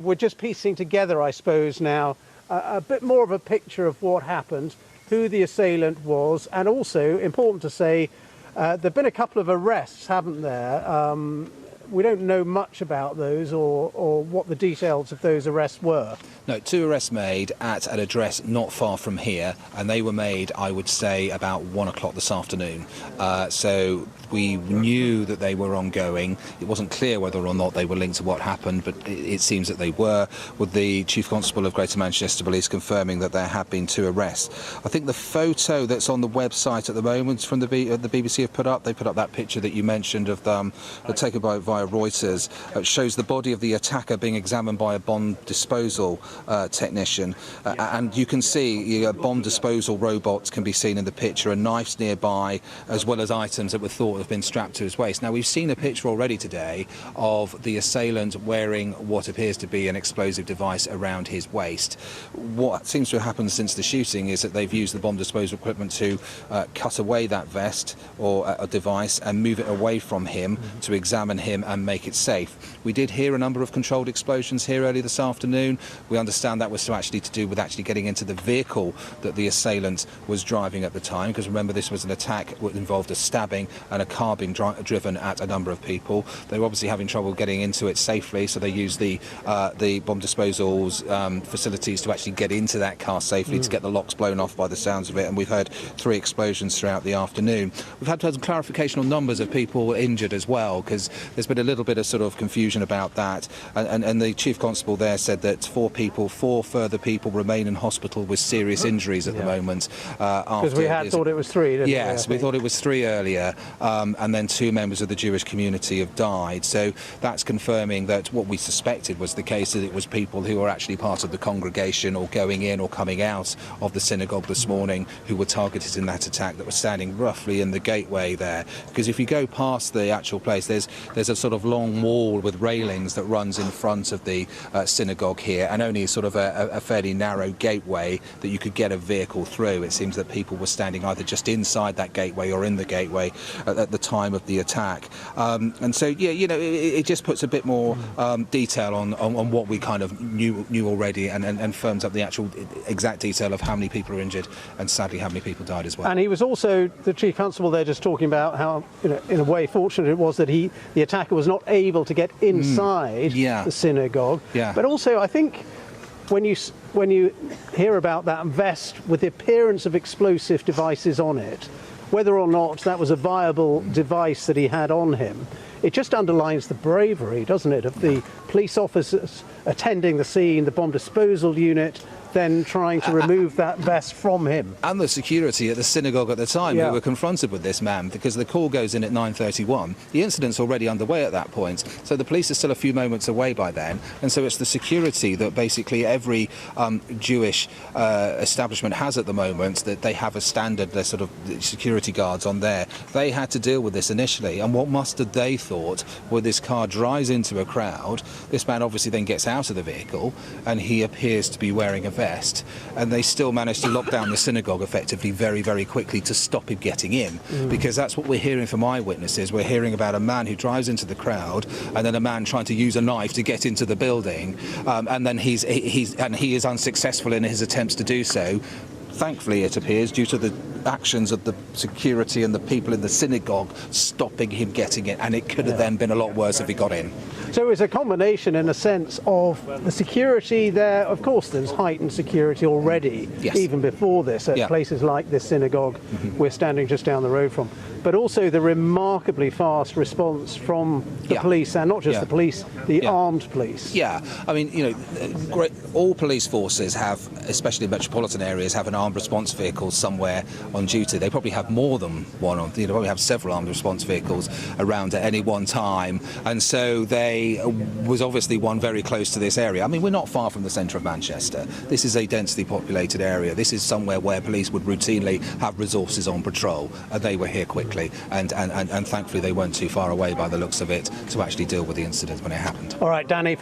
We're just piecing together, I suppose, now a bit more of a picture of what happened, who the assailant was, and also, important to say, there have been a couple of arrests, haven't there? We don't know much about those or what the details of those arrests were. No, 2 arrests made at an address not far from here, and they were made, I would say, about 1 o'clock this afternoon. So we knew that they were ongoing. It wasn't clear whether or not they were linked to what happened, but it seems that they were, with the Chief Constable of Greater Manchester Police confirming that there have been 2 arrests. I think the photo that's on the website at the moment from the BBC have put up, they put up that picture that you mentioned of them, taken via Reuters, shows the body of the attacker being examined by a bomb disposal technician, and you can see bomb disposal robots can be seen in the picture, and knives nearby, as well as items that were thought to have been strapped to his waist. Now, we've seen a picture already today of the assailant wearing what appears to be an explosive device around his waist. What seems to have happened since the shooting is that they've used the bomb disposal equipment to cut away that vest or a device and move it away from him to examine him and make it safe. We did hear a number of controlled explosions here early this afternoon. We understand that was to do with getting into the vehicle that the assailant was driving at the time, because remember, this was an attack that involved a stabbing and a car being driven at a number of people. They were obviously having trouble getting into it safely, so they used the bomb disposal's facilities to actually get into that car safely, to get the locks blown off by the sounds of it, and we've heard 3 explosions throughout the afternoon. We've had some clarification on numbers of people injured as well, because there's been a little bit of sort of confusion about that, and the Chief Constable there said that 4 further people remain in hospital with serious injuries at the moment. Because we had thought it was 3, didn't we? Yes, we thought it was 3 earlier, and then 2 members of the Jewish community have died. So that's confirming that what we suspected was the case, that it was people who were actually part of the congregation or going in or coming out of the synagogue this morning who were targeted in that attack, that were standing roughly in the gateway there. Because if you go past the actual place, there's a sort of long wall with railings that runs in front of the synagogue here, and only sort of a fairly narrow gateway that you could get a vehicle through. It seems that people were standing either just inside that gateway or in the gateway at the time of the attack. And so, yeah, it just puts a bit more detail on what we kind of knew already, and firms up the actual exact detail of how many people are injured and sadly how many people died as well. And he was also, the Chief Constable there, just talking about how, in a way, fortunate it was that the attacker was not able to get inside the synagogue. Yeah. But also, I think, when you hear about that vest with the appearance of explosive devices on it, whether or not that was a viable device that he had on him, it just underlines the bravery, doesn't it, of the police officers attending the scene, the bomb disposal unit, then trying to remove that vest from him. And the security at the synagogue at the time who were confronted with this man, because the call goes in at 9:31. The incident's already underway at that point, so the police are still a few moments away by then, and so it's the security that basically every Jewish establishment has at the moment, that they have a standard, their sort of security guards on there. They had to deal with this initially, and what must have they thought, when this car drives into a crowd, this man obviously then gets out of the vehicle, and he appears to be wearing a vest, and they still managed to lock down the synagogue effectively very, very quickly to stop him getting in, because that's what we're hearing from eyewitnesses. We're hearing about a man who drives into the crowd, and then a man trying to use a knife to get into the building, and then he is unsuccessful in his attempts to do so. Thankfully, it appears, due to the actions of the security and the people in the synagogue stopping him getting in, and it could have then been a lot worse if he got in. So it was a combination, in a sense, of the security there. Of course, there's heightened security already, even before this, at places like this synagogue we're standing just down the road from. But also the remarkably fast response from the police, and not just the police, the armed police. Yeah, I mean, all police forces have, especially in metropolitan areas, have an armed response vehicle somewhere on duty. They probably have more than one on. They probably have several armed response vehicles around at any one time, and so they was obviously one very close to this area. I mean, we're not far from the centre of Manchester. This is a densely populated area. This is somewhere where police would routinely have resources on patrol, and they were here quickly, and thankfully they weren't too far away by the looks of it to actually deal with the incident when it happened. All right, Danny.